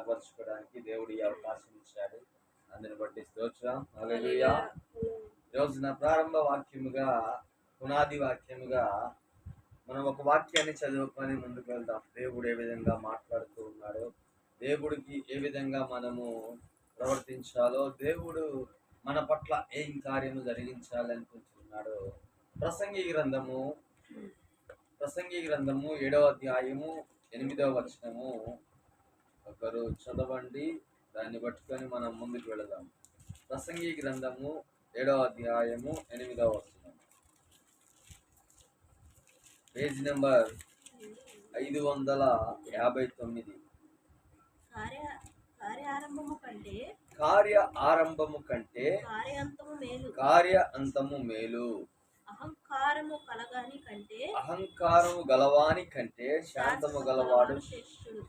కనపరచుకోవడానికి దేవుడు ఈ అవకాశం ఇచ్చాడు. అందుని బట్టి స్తోత్రం. హల్లెలూయా. రోజున ప్రారంభ వాక్యముగా, పునాది వాక్యముగా మనం ఒక వాక్యాన్ని చదువుకొని ముందుకు వెళ్దాం. దేవుడు ఏ విధంగా మాట్లాడుతూ ఉన్నాడో, దేవుడికి ఏ విధంగా మనము ప్రవర్తించాలో, దేవుడు మన పట్ల ఏం కార్యము జరిగించాలి అనుకుంటున్నాడో. ప్రసంగి గ్రంథము 7వ అధ్యాయము 8వ వచనము ఒకరు చదవండి. దాన్ని పట్టుకొని మనం ముందుకు వెళదాం. ప్రసంగి గ్రంథము 7వ అధ్యాయము 8వ వచనం, పేజ్ నెంబర్ 559. కార్య ఆరంభము కంటే కార్య అంతము మేలు. అహంకారము గలవాని కంటే శాంతము గలవాడు శ్రేష్ఠుడు.